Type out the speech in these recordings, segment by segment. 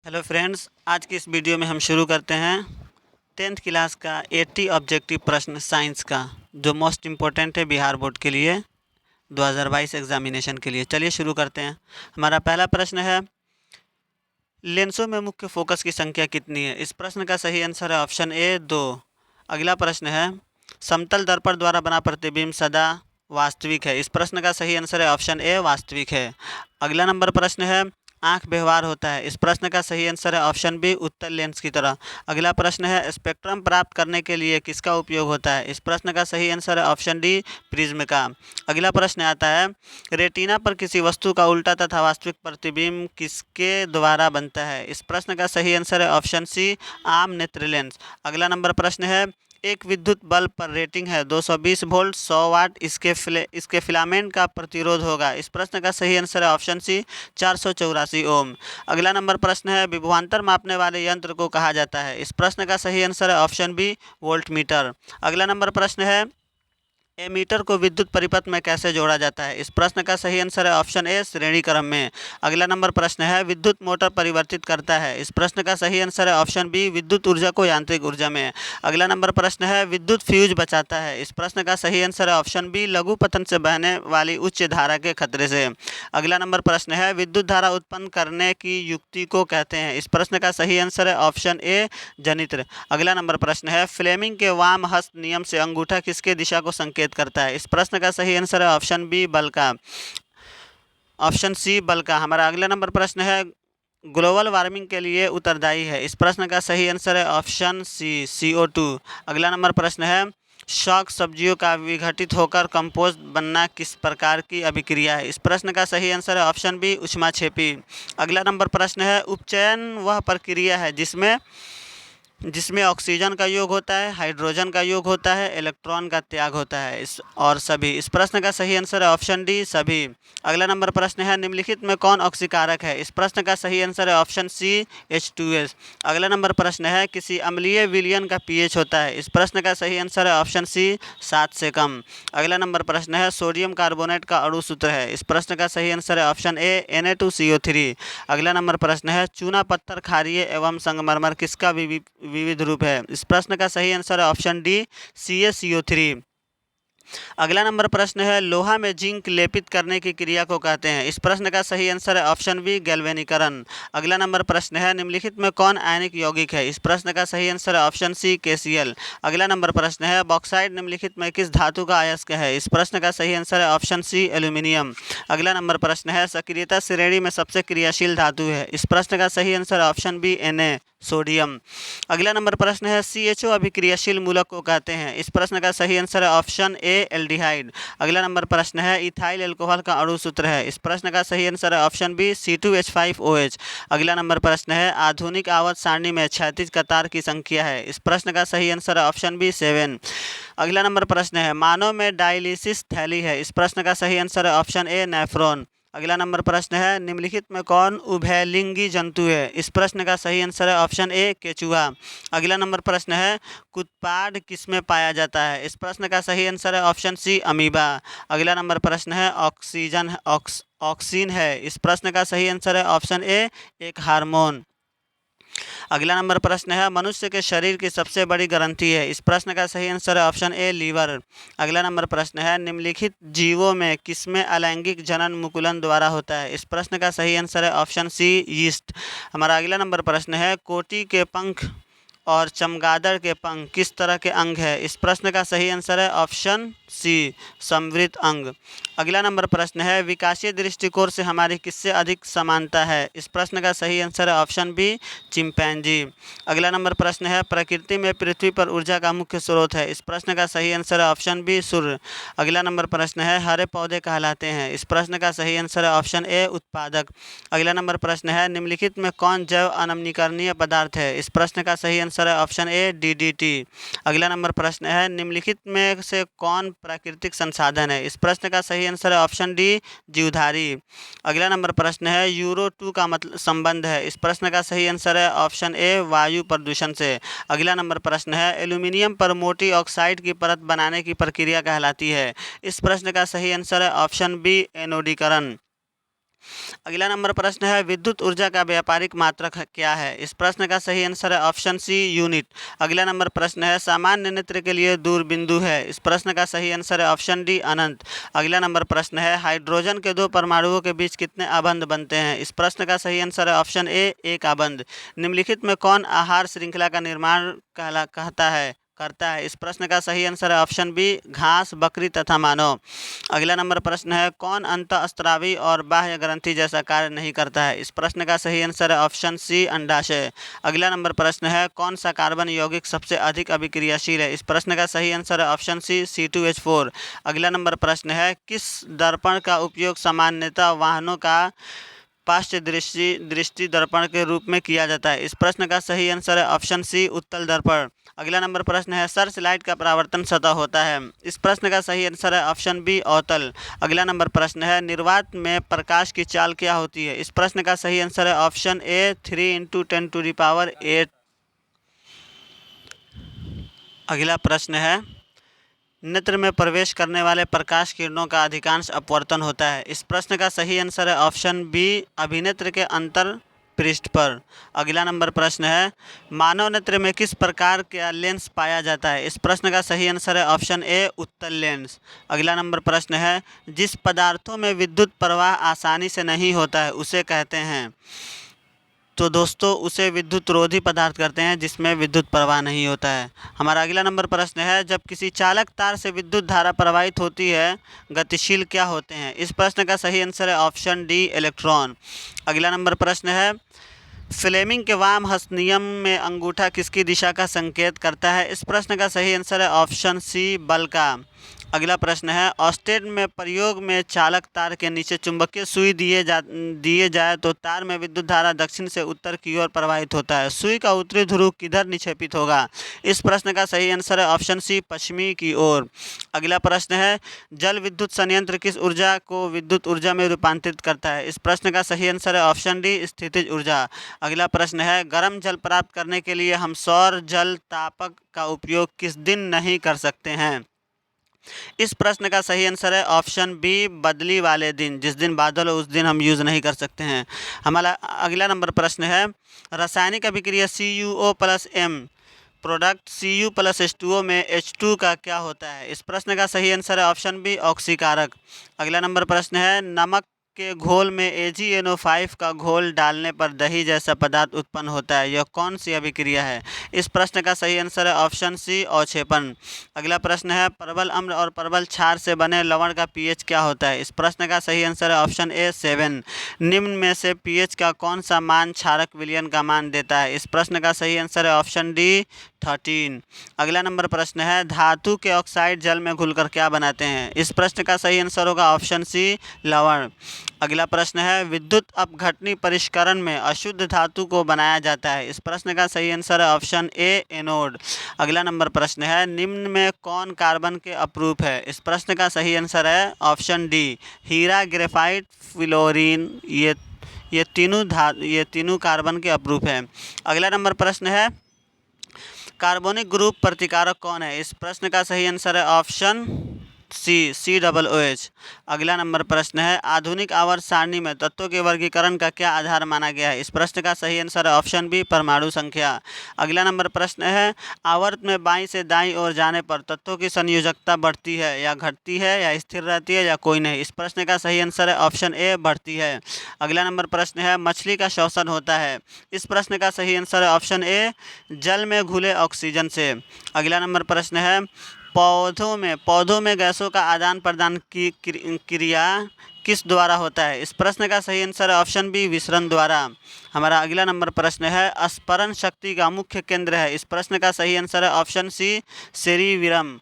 Hello friends, आज की इस वीडियो में हम शुरू करते हैं 10th क्लास का 80 ऑब्जेक्टिव प्रश्न साइंस का, जो मोस्ट इम्पोर्टेंट है बिहार बोर्ड के लिए 2022 एग्जामिनेशन के लिए। चलिए शुरू करते हैं। हमारा पहला प्रश्न है, लेंसों में मुख्य फोकस की संख्या कितनी है? इस प्रश्न का सही आंसर है ऑप्शन ए 2। अगला प्रश्न है, समतल दर्पण द्वारा बना प्रतिबिंब सदा वास्तविक है? इस प्रश्न का सही आंसर है ऑप्शन ए वास्तविक है। अगला नंबर प्रश्न है, आंख व्यवहार होता है? इस प्रश्न का सही आंसर है ऑप्शन बी उत्तल लेंस की तरह। अगला प्रश्न है, स्पेक्ट्रम प्राप्त करने के लिए किसका उपयोग होता है? इस प्रश्न का सही आंसर है ऑप्शन डी प्रिज्म का। अगला प्रश्न आता है, रेटिना पर किसी वस्तु का उल्टा तथा वास्तविक प्रतिबिंब किसके द्वारा बनता है? इस प्रश्न का सही आंसर है ऑप्शन सी आम नेत्र लेंस। अगला नंबर प्रश्न है, एक विद्युत बल्ब पर रेटिंग है 220 वोल्ट 100 वाट, इसके फिलामेंट का प्रतिरोध होगा? इस प्रश्न का सही आंसर है ऑप्शन सी 484 ओम। अगला नंबर प्रश्न है, विभवांतर मापने वाले यंत्र को कहा जाता है? इस प्रश्न का सही आंसर है ऑप्शन बी वोल्टमीटर। अगला नंबर प्रश्न है, एमीटर को विद्युत परिपथ में कैसे जोड़ा जाता है? इस प्रश्न का सही आंसर है ऑप्शन ए श्रेणी क्रम में। अगला नंबर प्रश्न है, विद्युत मोटर परिवर्तित करता है? इस प्रश्न का सही आंसर है ऑप्शन बी विद्युत ऊर्जा को यांत्रिक ऊर्जा में। अगला नंबर प्रश्न है, विद्युत फ्यूज बचाता है? इस प्रश्न का सही आंसर है ऑप्शन बी लघु पतन से बहने वाली उच्च धारा के खतरे से। अगला नंबर प्रश्न है, विद्युत धारा उत्पन्न करने की युक्ति को कहते हैं? इस प्रश्न का सही आंसर है ऑप्शन ए जनित्र। अगला नंबर प्रश्न है, फ्लेमिंग के वाम हस्त नियम से अंगूठा किसके दिशा को संकेत करता है? इस प्रश्न का सही आंसर है ऑप्शन बी बल का, ऑप्शन सी बल का। हमारा अगला नंबर प्रश्न है, ग्लोबल वार्मिंग के लिए उत्तरदायी है? इस प्रश्न का सही आंसर है ऑप्शन सी CO2। अगला नंबर प्रश्न है, शॉक सब्जियों का विघटित होकर कंपोस्ट बनना किस प्रकार की अभिक्रिया है? इस प्रश्न का सही आंसर है ऑप्शन बी ऊष्माक्षेपी। अगला नंबर प्रश्न है, उपचयन वह प्रक्रिया है जिसमें जिसमें ऑक्सीजन का योग होता है, हाइड्रोजन का योग होता है, इलेक्ट्रॉन का त्याग होता है, इस और सभी? इस प्रश्न का सही आंसर है ऑप्शन डी सभी। अगला नंबर प्रश्न है, निम्नलिखित में कौन ऑक्सीकारक है? इस प्रश्न का सही आंसर है ऑप्शन सी H2S। अगला नंबर प्रश्न है, किसी अम्लीय विलयन का pH होता है? इस प्रश्न का सही आंसर है ऑप्शन सी 7 से कम। अगला नंबर प्रश्न है, सोडियम कार्बोनेट का अणु सूत्र है? इस प्रश्न का सही आंसर है ऑप्शन ए Na2CO3। अगला नंबर प्रश्न है, चूना पत्थर क्षारीय एवं संगमरमर किसका विविध रूप है? इस प्रश्न का सही आंसर है ऑप्शन डी CaCO3। अगला नंबर प्रश्न है, लोहा में जिंक लेपित करने की क्रिया को कहते हैं? इस प्रश्न का सही आंसर है ऑप्शन बी गैल्वेनीकरण। अगला नंबर प्रश्न है, निम्नलिखित में कौन आयनिक यौगिक है? इस प्रश्न का सही आंसर है ऑप्शन सी KCl। अगला नंबर प्रश्न है, बॉक्साइट निम्नलिखित में किस धातु का अयस्क है? इस प्रश्न का सही आंसर है ऑप्शन सी एल्यूमिनियम। अगला नंबर प्रश्न है, सक्रियता श्रेणी में सबसे क्रियाशील धातु है? इस प्रश्न का सही answer option B Na sodium. अगला नंबर प्रश्न है, CHO अभिक्रियाशील मूलक को कहते हैं? इस प्रश्न का सही आंसर है ऑप्शन ए एल्डिहाइड। अगला नंबर प्रश्न है, इथाइल अल्कोहल का अणु सूत्र है? इस प्रश्न का सही आंसर है ऑप्शन बी C2H5OH। अगला नंबर प्रश्न है, आधुनिक आवर्त सारणी में क्षैतिज कतार की संख्या है? इस प्रश्न का सही आंसर है ऑप्शन बी 7। अगला नंबर प्रश्न है, मानव में डायलिसिस थैली है? इस प्रश्न का सही आंसर है ऑप्शन ए नेफ्रॉन। अगला नंबर प्रश्न है, निम्नलिखित में कौन उभयलिंगी जंतु है? इस प्रश्न का सही आंसर है ऑप्शन ए केचुआ। अगला नंबर प्रश्न है, कुत्पाद किसमें पाया जाता है? इस प्रश्न का सही आंसर है ऑप्शन सी अमीबा। अगला नंबर प्रश्न है, ऑक्सीन है? इस प्रश्न का सही आंसर है ऑप्शन ए एक हार्मोन। अगला नंबर प्रश्न है, मनुष्य के शरीर की सबसे बड़ी ग्रंथि है? इस प्रश्न का सही आंसर है ऑप्शन ए लीवर। अगला नंबर प्रश्न है, निम्नलिखित जीवों में किसमें अलैंगिक जनन मुकुलन द्वारा होता है? इस प्रश्न का सही आंसर है ऑप्शन सी यीस्ट। हमारा अगला नंबर प्रश्न है, कोटी के पंख और चमगादड़ के पंख किस तरह के अंग है? इस प्रश्न का सही आंसर है ऑप्शन सी समवृत्त अंग। अगला नंबर प्रश्न है, विकासीय दृष्टिकोण से हमारी किससे अधिक समानता है? इस प्रश्न का सही आंसर है ऑप्शन बी चिंपैंजी। अगला नंबर प्रश्न है, प्रकृति में पृथ्वी पर ऊर्जा का मुख्य स्रोत है? इस प्रश्न का सही आंसर है ऑप्शन बी सूर्य। अगला नंबर प्रश्न है, हरे पौधे कहलाते हैं? इस प्रश्न का सही आंसर है ऑप्शन ए उत्पादक। अगला नंबर प्रश्न है, निम्नलिखित में कौन जैव अनमनीकरणीय पदार्थ है? इस प्रश्न का सही आंसर है ऑप्शन ए DDT। अगला नंबर प्रश्न है, निम्नलिखित में से कौन प्राकृतिक संसाधन है? इस प्रश्न का सही आंसर है ऑप्शन डी जीवधारी। अगला नंबर प्रश्न है, यूरो 2 का मतलब संबंध है? इस प्रश्न का सही आंसर है ऑप्शन ए वायु प्रदूषण से। अगला नंबर प्रश्न है, एल्यूमिनियम पर मोटी ऑक्साइड की परत बनाने की प्रक्रिया कहलाती है? इस प्रश्न का सही आंसर है ऑप्शन बी एनोडीकरण। अगला नंबर प्रश्न है विद्युत ऊर्जा का व्यापारिक मात्रक क्या है? इस प्रश्न का सही आंसर है ऑप्शन सी यूनिट। अगला नंबर प्रश्न है सामान्य नेत्र के लिए दूर बिंदु है। इस प्रश्न का सही आंसर है ऑप्शन डी अनंत। अगला नंबर प्रश्न है हाइड्रोजन के दो परमाणुओं के बीच कितने आबंध बनते हैं? इस प्रश्न का सही आंसर है ऑप्शन ए एक आबंध। निम्नलिखित में कौन आहार श्रृंखला का निर्माण करता है? इस प्रश्न का सही आंसर है ऑप्शन बी घास, बकरी तथा मानव। अगला नंबर प्रश्न है कौन अंतःस्रावी और बाह्य ग्रंथि जैसा कार्य नहीं करता है? इस प्रश्न का सही आंसर है ऑप्शन सी अंडाशय। अगला नंबर प्रश्न है कौन सा कार्बन यौगिक सबसे अधिक अभिक्रियाशील है? इस प्रश्न का सही आंसर है ऑप्शन सी C2H4। अगला नंबर प्रश्न है किस दर्पण का उपयोग सामान्यतः वाहनों का पार्श्व दृष्टि दर्पण के रूप में किया जाता है? इस प्रश्न का सही आंसर है ऑप्शन सी उत्तल दर्पण। अगला नंबर प्रश्न है सर्च लाइट का परावर्तन सतह होता है? इस प्रश्न का सही आंसर है ऑप्शन बी अवतल। अगला नंबर प्रश्न है निर्वात में प्रकाश की चाल क्या होती है? इस प्रश्न का सही आंसर है ऑप्शन ए 3 × 10⁸। अगला प्रश्न है नेत्र में प्रवेश करने वाले प्रकाश किरणों का अधिकांश अपवर्तन होता है? इस प्रश्न का सही आंसर है ऑप्शन बी अभिनेत्र के अंतर पृष्ठ पर। अगला नंबर प्रश्न है मानव नेत्र में किस प्रकार का लेंस पाया जाता है? इस प्रश्न का सही आंसर है ऑप्शन ए उत्तल लेंस। अगला नंबर प्रश्न है जिस पदार्थों में विद्युत प्रवाह आसानी से नहीं होता है उसे कहते हैं? तो दोस्तों उसे विद्युत रोधी पदार्थ कहते हैं जिसमें विद्युत प्रवाह नहीं होता है। हमारा अगला नंबर प्रश्न है जब किसी चालक तार से विद्युत धारा प्रवाहित होती है गतिशील क्या होते हैं? इस प्रश्न का सही आंसर है ऑप्शन डी इलेक्ट्रॉन। अगला नंबर प्रश्न है फ्लेमिंग के वाम हस्त नियम में अंगूठा किसकी दिशा का संकेत करता है? इस प्रश्न का सही आंसर है ऑप्शन सी बल का। अगला प्रश्न है ऑस्टेट में प्रयोग में चालक तार के नीचे चुंबकीय सुई दिए जाए तो तार में विद्युत धारा दक्षिण से उत्तर की ओर प्रवाहित होता है। सुई का उत्तरी ध्रुव किधर निक्षेपित होगा? इस प्रश्न का सही आंसर है ऑप्शन सी पश्चिमी की ओर। अगला प्रश्न है जल विद्युत संयंत्र किस ऊर्जा को विद्युत ऊर्जा में रूपांतरित करता है? इस प्रश्न का सही आंसर है ऑप्शन डी स्थितिज ऊर्जा। अगला प्रश्न है गर्म जल प्राप्त करने के लिए हम सौर जल तापक का उपयोग किस दिन नहीं कर सकते हैं? इस प्रश्न का सही आंसर है ऑप्शन बी बदली वाले दिन। जिस दिन बादल हो उस दिन हम यूज़ नहीं कर सकते हैं। हमारा अगला नंबर प्रश्न है रासायनिक अभिक्रिया CuO+M प्रोडक्ट Cu+H2O में H2 का क्या होता है? इस प्रश्न का सही आंसर है ऑप्शन बी ऑक्सीकारक। अगला नंबर प्रश्न है नमक के घोल में AgNO5 का घोल डालने पर दही जैसा पदार्थ उत्पन्न होता है, यह कौन सी अभिक्रिया है? इस प्रश्न का सही आंसर है ऑप्शन सी अवक्षेपण। अगला प्रश्न है प्रबल अम्ल और प्रबल क्षार से बने लवण का pH क्या होता है? इस प्रश्न का सही आंसर है ऑप्शन ए 7। निम्न में से pH का कौन सा मान क्षारक विलयन का मान देता है? इस प्रश्न का सही आंसर है ऑप्शन डी 13। अगला नंबर प्रश्न है धातु के ऑक्साइड जल में घुलकर क्या बनाते हैं? इस प्रश्न का सही आंसर होगा ऑप्शन सी लवण। अगला प्रश्न है विद्युत अपघटनी परिष्करण में अशुद्ध धातु को बनाया जाता है? इस प्रश्न का सही आंसर है ऑप्शन ए एनोड। अगला नंबर प्रश्न है निम्न में कौन कार्बन के अपरूप है? इस प्रश्न का सही आंसर है ऑप्शन डी हीरा, ग्रेफाइट, फ्लोरीन। ये तीनों कार्बन के अपरूप है। अगला नंबर प्रश्न है कार्बोनिक ग्रुप प्रतिकारक कौन है? इस प्रश्न का सही आंसर है ऑप्शन सी COOH। अगला नंबर प्रश्न है आधुनिक आवर्त सारणी में तत्वों के वर्गीकरण का क्या आधार माना गया है? इस प्रश्न का सही आंसर है ऑप्शन बी परमाणु संख्या। अगला नंबर प्रश्न है आवर्त में बाईं से दाईं ओर जाने पर तत्वों की संयोजकता बढ़ती है या घटती है या स्थिर रहती है या कोई नहीं? इस प्रश्न का सही आंसर है ऑप्शन ए बढ़ती है। अगला नंबर प्रश्न है मछली का श्वसन होता है? इस प्रश्न का सही आंसर है ऑप्शन ए जल में घुले ऑक्सीजन से। अगला नंबर प्रश्न है पौधों में गैसों का आदान प्रदान की क्रिया किस द्वारा होता है? इस प्रश्न का सही आंसर है ऑप्शन बी विसरण द्वारा। हमारा अगला नंबर प्रश्न है स्फरण शक्ति का मुख्य केंद्र है? इस प्रश्न का सही आंसर है ऑप्शन सी सेरिविरम।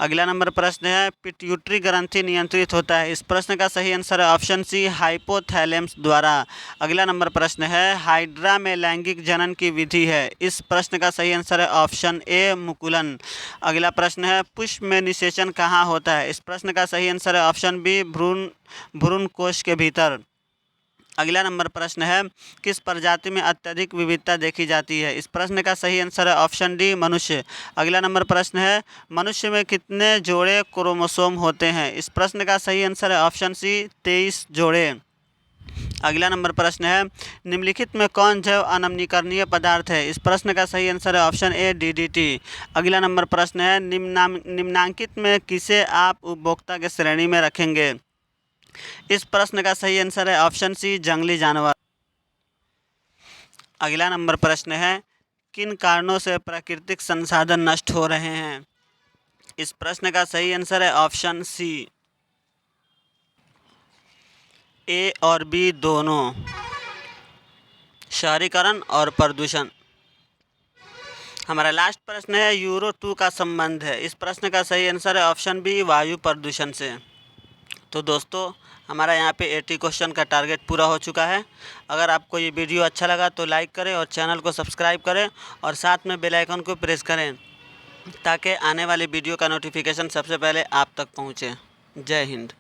अगला नंबर प्रश्न है पिट्यूटरी ग्रंथि नियंत्रित होता है? इस प्रश्न का सही आंसर है ऑप्शन सी हाइपोथैलेमस द्वारा। अगला नंबर प्रश्न है हाइड्रा में लैंगिक जनन की विधि है? इस प्रश्न का सही आंसर है ऑप्शन ए मुकुलन। अगला प्रश्न है पुष्प में निषेचन कहाँ होता है? इस प्रश्न का सही आंसर है ऑप्शन बी भ्रूण कोश के भीतर। अगला नंबर प्रश्न है किस प्रजाति में अत्यधिक विविधता देखी जाती है? इस प्रश्न का सही आंसर है ऑप्शन डी मनुष्य। अगला नंबर प्रश्न है मनुष्य में कितने जोड़े क्रोमोसोम होते हैं? इस प्रश्न का सही आंसर है ऑप्शन सी 23 जोड़े। अगला नंबर प्रश्न है, निम्नलिखित में कौन जैव अनमनीकरणीय पदार्थ है? इस प्रश्न का सही आंसर है ऑप्शन ए DDT। अगला नंबर प्रश्न है, निम्नांकित में किसे आप उपभोक्ता के श्रेणी में रखेंगे? इस प्रश्न का सही आंसर है ऑप्शन सी जंगली जानवर। अगला नंबर प्रश्न है, किन कारणों से प्राकृतिक संसाधन नष्ट हो रहे हैं? इस प्रश्न का सही आंसर है ऑप्शन सी ए और बी दोनों, शहरीकरण और प्रदूषण। हमारा लास्ट प्रश्न है, यूरो 2 का संबंध है? इस प्रश्न का सही आंसर है ऑप्शन बी वायु प्रदूषण से। तो दोस्तों, हमारा यहाँ पे 80 क्वेश्चन का टारगेट पूरा हो चुका है। अगर आपको ये वीडियो अच्छा लगा तो लाइक करें और चैनल को सब्सक्राइब करें और साथ में बेल आइकन को प्रेस करें ताकि आने वाली वीडियो का नोटिफिकेशन सबसे पहले आप तक पहुँचे। जय हिंद।